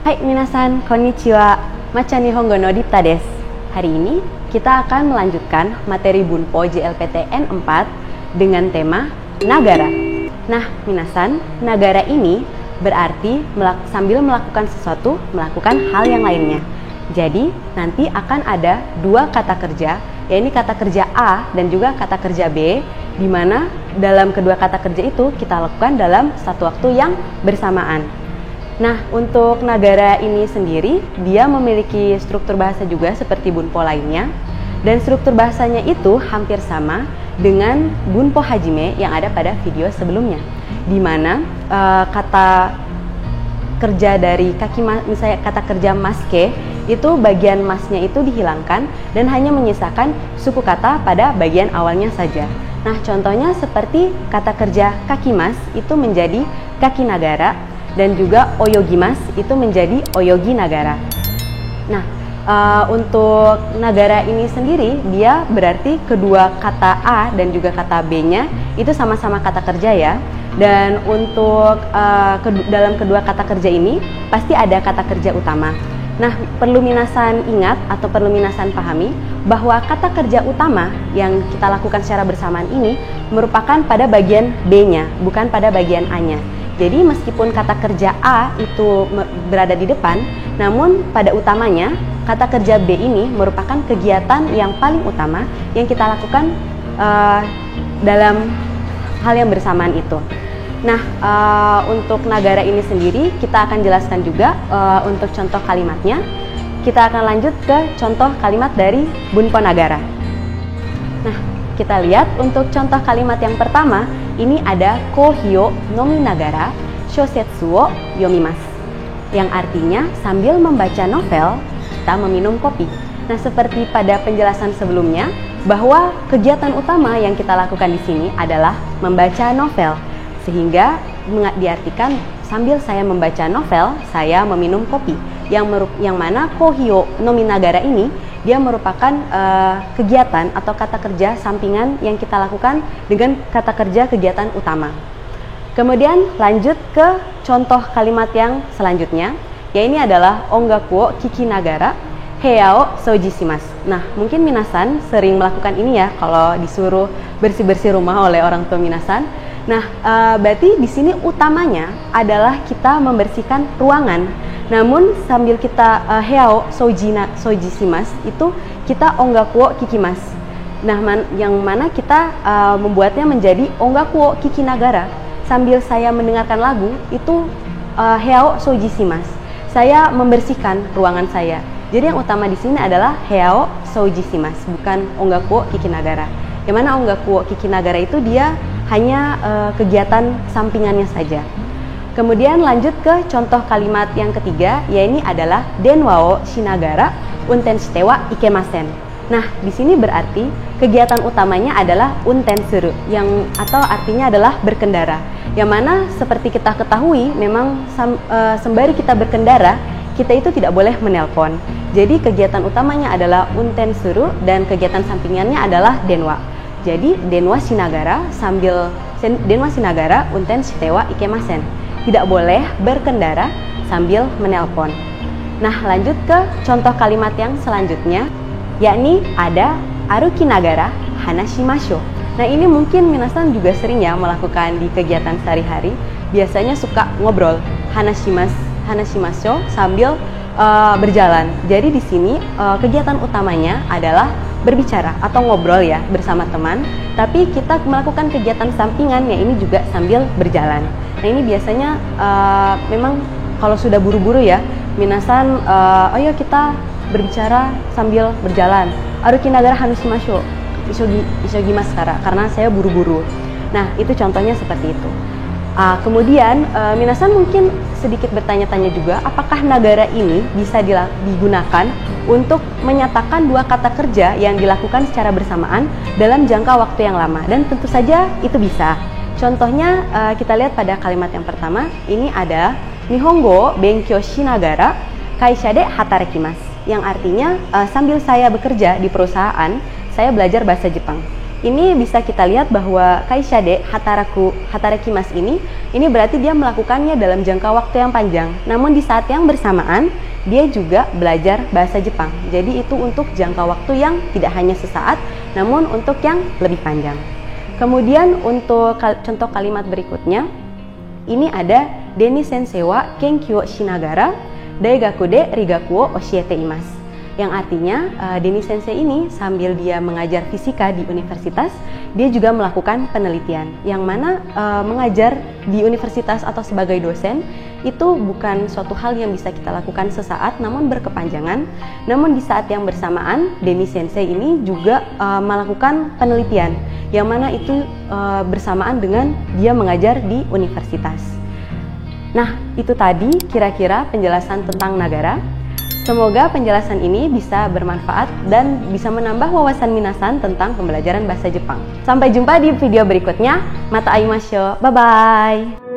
Hai minasan, konnichiwa. Macha Nihongo no Dipta desu. Hari ini kita akan melanjutkan materi Bunpo JLPTN 4 dengan tema Nagara. Nah, minasan, nagara ini berarti sambil melakukan sesuatu, melakukan hal yang lainnya. Jadi, nanti akan ada dua kata kerja, yaitu kata kerja A dan juga kata kerja B, di mana dalam kedua kata kerja itu kita lakukan dalam satu waktu yang bersamaan. Nah, untuk nagara ini sendiri, dia memiliki struktur bahasa juga seperti Bunpo lainnya, dan struktur bahasanya itu hampir sama dengan Bunpo Hajime yang ada pada video sebelumnya, di mana kata kerja dari misalnya kata kerja maske, itu bagian masnya itu dihilangkan dan hanya menyisakan suku kata pada bagian awalnya saja. Nah, contohnya seperti kata kerja kakimas itu menjadi kaki nagara, dan juga oyogimas itu menjadi oyogi nagara. Nah, untuk nagara ini sendiri, dia berarti kedua kata A dan juga kata B-nya itu sama-sama kata kerja ya. Dan untuk dalam kedua kata kerja ini pasti ada kata kerja utama. Nah, perlu minasan ingat atau perlu minasan pahami bahwa kata kerja utama yang kita lakukan secara bersamaan ini merupakan pada bagian B-nya, bukan pada bagian A-nya. Jadi meskipun kata kerja A itu berada di depan, namun pada utamanya kata kerja B ini merupakan kegiatan yang paling utama yang kita lakukan dalam hal yang bersamaan itu. Nah, untuk nagara ini sendiri kita akan jelaskan juga untuk contoh kalimatnya. Kita akan lanjut ke contoh kalimat dari Bunpo Nagara. Nah, kita lihat untuk contoh kalimat yang pertama, ini ada Kohio nomi nagara shosetsu wo yomimasu, yang artinya sambil membaca novel, kita meminum kopi. Nah, seperti pada penjelasan sebelumnya, bahwa kegiatan utama yang kita lakukan di sini adalah membaca novel. Sehingga diartikan sambil saya membaca novel, saya meminum kopi. Yang mana Kohio nomi nagara ini, dia merupakan kegiatan atau kata kerja sampingan yang kita lakukan dengan kata kerja kegiatan utama. Kemudian lanjut ke contoh kalimat yang selanjutnya, yaitu adalah Ongaku wo kiki nagara heya o souji shimasu. Nah, mungkin minasan sering melakukan ini ya kalau disuruh bersih-bersih rumah oleh orang tua minasan. Nah, berarti di sini utamanya adalah kita membersihkan ruangan. Namun sambil kita heao souji shimasu itu kita ongaku wo kikimasu. Nah, yang mana kita membuatnya menjadi ongaku wo kiki nagara. Sambil saya mendengarkan lagu itu heao souji shimasu. Saya membersihkan ruangan saya. Jadi yang utama di sini adalah heao souji shimasu, bukan ongaku wo kiki nagara. Yang mana ongaku wo kiki nagara itu dia hanya kegiatan sampingannya saja. Kemudian lanjut ke contoh kalimat yang ketiga, yaitu adalah denwa wo shinagara unten shite wa ikemasen. Nah, di sini berarti kegiatan utamanya adalah unten suru, yang atau artinya adalah berkendara. Yang mana seperti kita ketahui, memang sembari kita berkendara, kita itu tidak boleh menelpon. Jadi kegiatan utamanya adalah unten suru dan kegiatan sampingannya adalah denwa. Jadi denwa shinagara unten shite wa ikemasen. Tidak boleh berkendara sambil menelpon. Nah, lanjut ke contoh kalimat yang selanjutnya, yakni ada aruki nagara hanashimasho. Nah, ini mungkin minasan juga sering ya melakukan di kegiatan sehari-hari. Biasanya suka ngobrol hanashimasho sambil berjalan. Jadi di sini kegiatan utamanya adalah berbicara atau ngobrol ya bersama teman, tapi kita melakukan kegiatan sampingan ya ini juga sambil berjalan. Nah, ini biasanya memang kalau sudah buru-buru ya, minasan ayo kita berbicara sambil berjalan. Aruki nagara hanashimasho isogimasu karena saya buru-buru. Nah, itu contohnya seperti itu. Kemudian minasan mungkin sedikit bertanya-tanya juga, apakah nagara ini bisa digunakan untuk menyatakan dua kata kerja yang dilakukan secara bersamaan dalam jangka waktu yang lama? Dan tentu saja itu bisa. Contohnya kita lihat pada kalimat yang pertama, ini ada Nihongo benkyou shinagara kaisha de hatarakimasu, yang artinya sambil saya bekerja di perusahaan, saya belajar bahasa Jepang. ini bisa kita lihat bahwa Kaishade Hatarakimasu ini berarti dia melakukannya dalam jangka waktu yang panjang. Namun di saat yang bersamaan, dia juga belajar bahasa Jepang. Jadi itu untuk jangka waktu yang tidak hanya sesaat, namun untuk yang lebih panjang. Kemudian untuk contoh kalimat berikutnya, ini ada Deni sensei wa kenkyū shinagara daigaku de rigaku wo oshiete imasu. Yang artinya Deni Sensei ini sambil dia mengajar fisika di universitas, dia juga melakukan penelitian. Yang mana mengajar di universitas atau sebagai dosen itu bukan suatu hal yang bisa kita lakukan sesaat, namun berkepanjangan. Namun di saat yang bersamaan, Deni Sensei ini juga melakukan penelitian, yang mana itu bersamaan dengan dia mengajar di universitas. Nah, itu tadi kira-kira penjelasan tentang nagara. Semoga penjelasan ini bisa bermanfaat dan bisa menambah wawasan minasan tentang pembelajaran bahasa Jepang. Sampai jumpa di video berikutnya. Mata aimashou. Bye-bye.